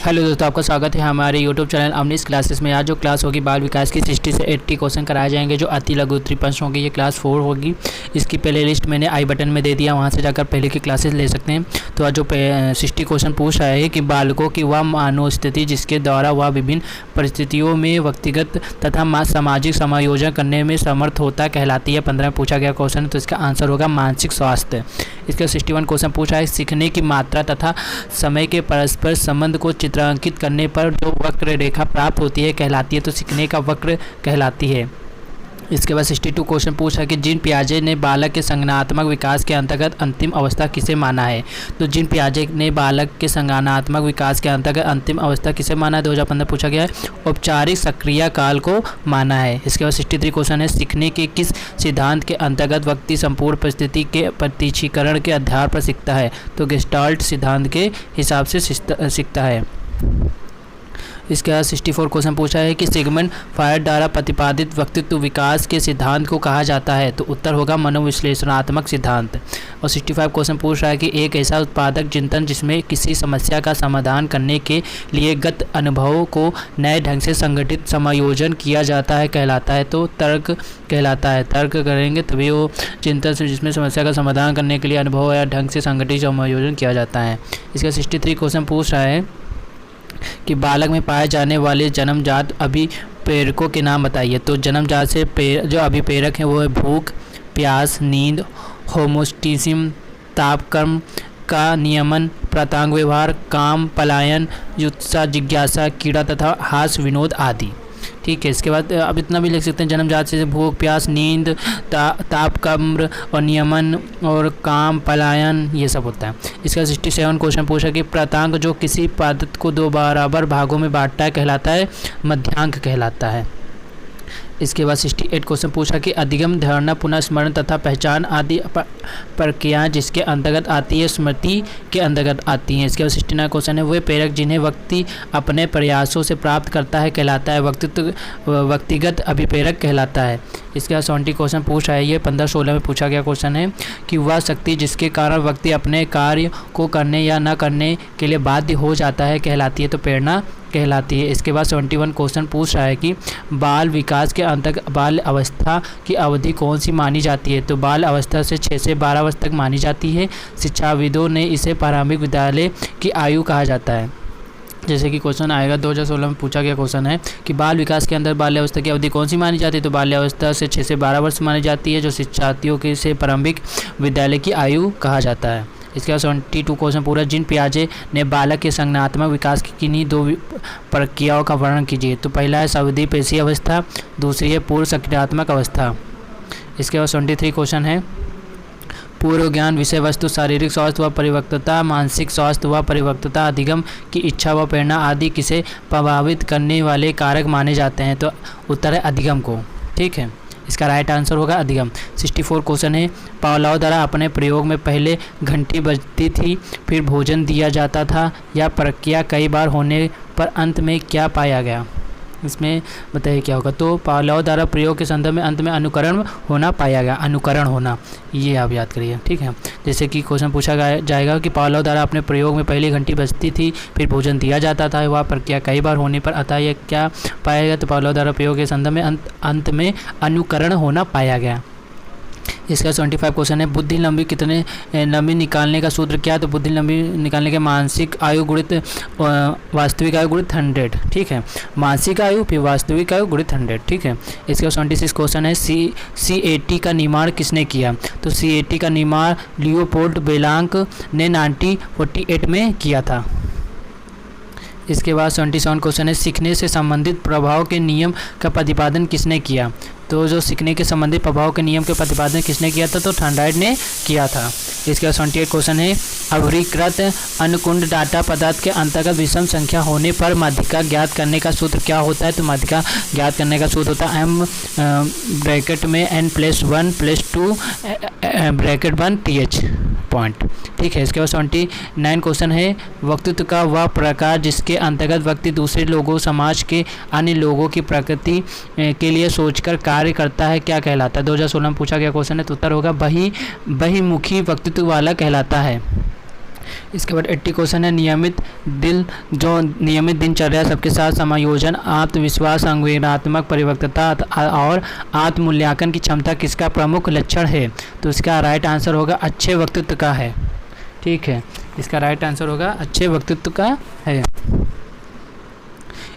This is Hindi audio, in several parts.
हेलो दोस्तों, आपका स्वागत है हमारे यूट्यूब चैनल अमनीस क्लासेस में। आज जो क्लास होगी बाल विकास की 60 से 80 क्वेश्चन कराए जाएंगे जो अति लघु उत्तरी प्रश्न होगी। ये क्लास 4 होगी। इसकी प्ले लिस्ट मैंने आई बटन में दे दिया, वहाँ से जाकर पहले की क्लासेस ले सकते हैं। तो आज जो 60 क्वेश्चन पूछ रहा है कि बालकों की वह मानव स्थिति जिसके द्वारा वह विभिन्न परिस्थितियों में व्यक्तिगत तथा सामाजिक समायोजन करने में समर्थ होता कहलाती है। 15 में पूछा गया क्वेश्चन, तो इसका आंसर होगा मानसिक स्वास्थ्य। इसका 61 क्वेश्चन पूछा है सीखने की मात्रा तथा समय के परस्पर संबंध को चित्रांकित करने पर जो वक्र रेखा प्राप्त होती है कहलाती है, तो सीखने का वक्र कहलाती है। इसके बाद 62 क्वेश्चन पूछा कि जीन पियाजे ने बालक के संज्ञानात्मक विकास के अंतर्गत अंतिम अवस्था किसे माना है। तो जीन पियाजे ने बालक के संज्ञानात्मक विकास के अंतर्गत अंतिम अवस्था किसे माना है, 2015 पूछा गया है, औपचारिक सक्रिय काल को माना है। इसके बाद 63 क्वेश्चन है सीखने के किस सिद्धांत के अंतर्गत व्यक्ति संपूर्ण परिस्थिति के प्रत्यक्षीकरण के आधार पर सीखता है, तो गेस्टाल्ट सिद्धांत के हिसाब से सीखता है। इसके बाद 64 क्वेश्चन पूछा है कि सिगमंड फ्रॉयड द्वारा प्रतिपादित व्यक्तित्व विकास के सिद्धांत को कहा जाता है, तो उत्तर होगा मनोविश्लेषणात्मक सिद्धांत। और 65 क्वेश्चन पूछ रहा है कि एक ऐसा उत्पादक चिंतन जिसमें किसी समस्या का समाधान करने के लिए गत अनुभवों को नए ढंग से संगठित समायोजन किया जाता है कहलाता है, तो तर्क कहलाता है। तर्क करेंगे तभी वो चिंतन जिसमें समस्या का समाधान करने के लिए अनुभव या ढंग से संगठित समायोजन किया जाता है। इसका 63 क्वेश्चन पूछ रहा है कि बालक में पाए जाने वाले जन्मजात अभिप्रेरकों के नाम बताइए। तो जन्मजात से जो अभिप्रेरक हैं वो है भूख, प्यास, नींद, होमोस्टिसिम, तापक्रम का नियमन, प्रातांग व्यवहार, काम, पलायन, युत्सा, जिज्ञासा, कीड़ा तथा हास्य विनोद आदि। ठीक है। इसके बाद अब इतना भी लिख सकते हैं जन्मजात से भूख, प्यास, नींद, तापक्रम और नियमन और काम, पलायन, ये सब होता है। इसका 67 क्वेश्चन पूछा कि प्रातांक जो किसी पदार्थ को 2 बराबर भागों में बांटता है कहलाता है मध्यांक कहलाता है। इसके बाद 68 क्वेश्चन पूछा कि अधिगम, धारणा, पुनर्स्मरण तथा पहचान आदि प्रक्रियाएं जिसके अंतर्गत आती है स्मृति के अंतर्गत आती हैं। इसके बाद 69 क्वेश्चन है वे प्रेरक जिन्हें व्यक्ति अपने प्रयासों से प्राप्त करता है कहलाता है व्यक्तिगत अभिप्रेरक कहलाता है। इसके बाद 70 क्वेश्चन पूछ रहा है, ये 15-16 में पूछा गया क्वेश्चन है कि वह शक्ति जिसके कारण व्यक्ति अपने कार्य को करने या न करने के लिए बाध्य हो जाता है कहलाती है, तो प्रेरणा कहलाती है। इसके बाद 71 क्वेश्चन पूछ रहा है कि बाल विकास के अंतर्गत बाल अवस्था की अवधि कौन सी मानी जाती है, तो बाल अवस्था से 6 से 12 वर्ष तक मानी जाती है। शिक्षाविदों ने इसे प्रारंभिक विद्यालय की आयु कहा जाता है। जैसे कि क्वेश्चन आएगा 2016 में पूछा गया क्वेश्चन है कि बाल विकास के अंदर बाल्यावस्था की अवधि कौन सी मानी जाती है, तो बाल्यावस्था से 6 से 12 वर्ष मानी जाती है, जो शिक्षार्थियों के से प्रारंभिक विद्यालय की आयु कहा जाता है। इसके बाद 72 क्वेश्चन पूरा जिन पियाजे ने बालक के संज्ञानात्मक विकास की किन्हीं 2 प्रक्रियाओं का वर्णन कीजिए। तो पहला है सावधि पेशी अवस्था, दूसरी है पूर्व सक्रियात्मक अवस्था। इसके बाद 73 क्वेश्चन है पूर्व ज्ञान, विषय वस्तु, शारीरिक स्वास्थ्य व परिपक्वता, मानसिक स्वास्थ्य व परिपक्वता, अधिगम की इच्छा व प्रेरणा आदि किसे प्रभावित करने वाले कारक माने जाते हैं, तो उत्तर है अधिगम को। ठीक है, इसका राइट आंसर होगा अधिगम। 64 क्वेश्चन है पावलोव द्वारा अपने प्रयोग में पहले घंटी बजती थी फिर भोजन दिया जाता था, यह प्रक्रिया कई बार होने पर अंत में क्या पाया गया, इसमें बताइए क्या होगा। तो पावलोव द्वारा प्रयोग के संदर्भ में अंत में अनुकरण होना पाया गया, अनुकरण होना, ये आप याद करिए। ठीक है, जैसे कि क्वेश्चन पूछा जाएगा कि पावलोव द्वारा अपने प्रयोग में पहले घंटी बजती थी फिर भोजन दिया जाता था, वह प्रक्रिया कई बार होने पर अतः यह क्या पाया गया, तो पावलोव द्वारा प्रयोग के संदर्भ में अंत में अनुकरण होना पाया गया। इसका 75 क्वेश्चन है बुद्धि लंबी कितने लंबी निकालने का सूत्र क्या है, तो बुद्धि लंबी निकालने के मानसिक आयु गुणित वास्तविक आयु गुणित 100। ठीक है, मानसिक आयु फिर वास्तविक आयु गुणित 100। ठीक है, इसका 76 क्वेश्चन है CAT का निर्माण किसने किया, तो CAT का निर्माण लियोपोल्ड बेलांक ने 1948 में किया था। इसके बाद 77 क्वेश्चन है सीखने से संबंधित प्रभाव के नियम का प्रतिपादन किसने किया, तो जो सीखने के संबंधित प्रभाव के नियम के प्रतिपादन किसने किया था, तो थॉर्नडाइक ने किया था। इसके बाद 78 क्वेश्चन है अभिकृत अनुकुंड डाटा पदार्थ के अंतर्गत विषम संख्या होने पर माध्यिका ज्ञात करने का सूत्र क्या होता है, तो माध्यिका ज्ञात करने का सूत्र होता है m ब्रैकेट में n+1+2 ब्रैकेट 1 th पॉइंट। ठीक है, इसके बाद 79 क्वेश्चन है वक्तृत्व का वह प्रकार जिसके अंतर्गत व्यक्ति दूसरे लोगों, समाज के अन्य लोगों की प्रकृति के लिए सोचकर कार्य करता है क्या कहलाता है। 2016 में पूछा गया क्वेश्चन है, तो उत्तर होगा बहिमुखी वक्तृत्व वाला कहलाता है। इसके बाद 80 क्वेश्चन है नियमित दिनचर्या सबके साथ समायोजन, आत्मविश्वास, संवेदनात्मक परिपक्वता और आत्ममूल्यांकन की क्षमता किसका प्रमुख लक्षण है? तो इसका राइट आंसर होगा अच्छे वक्तृत्व का है। ठीक है, इसका राइट आंसर होगा अच्छे वक्तृत्व का है।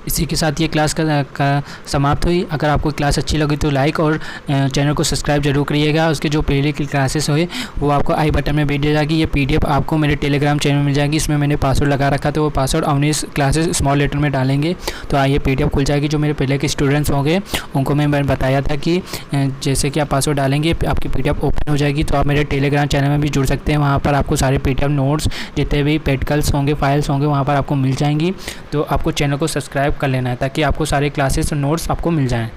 इसी के साथ ये क्लास का समाप्त हुई। अगर आपको क्लास अच्छी लगी तो लाइक और चैनल को सब्सक्राइब जरूर करिएगा। उसके जो पहले की क्लासेस हुए वो आपको आई बटन में भेज दी जाएगी। ये PDF आपको मेरे टेलीग्राम चैनल में मिल जाएगी। इसमें मैंने पासवर्ड लगा रखा था, वो password Avneesh classes small letter में डालेंगे तो ये PDF खुल जाएगी। जो मेरे पहले के स्टूडेंट्स होंगे उनको मैंने बताया था कि जैसे कि आप पासवर्ड डालेंगे आपकी PDF ओपन हो जाएगी। तो आप मेरे टेलीग्राम चैनल में भी जुड़ सकते हैं। वहाँ पर आपको सारे PDF नोट्स जितने भी प्रैक्टिकल्स होंगे, फाइल्स होंगे, वहाँ पर आपको मिल जाएंगी। तो आपको चैनल को सब्सक्राइब कर लेना है ताकि आपको सारे क्लासेस और नोट्स आपको मिल जाएं।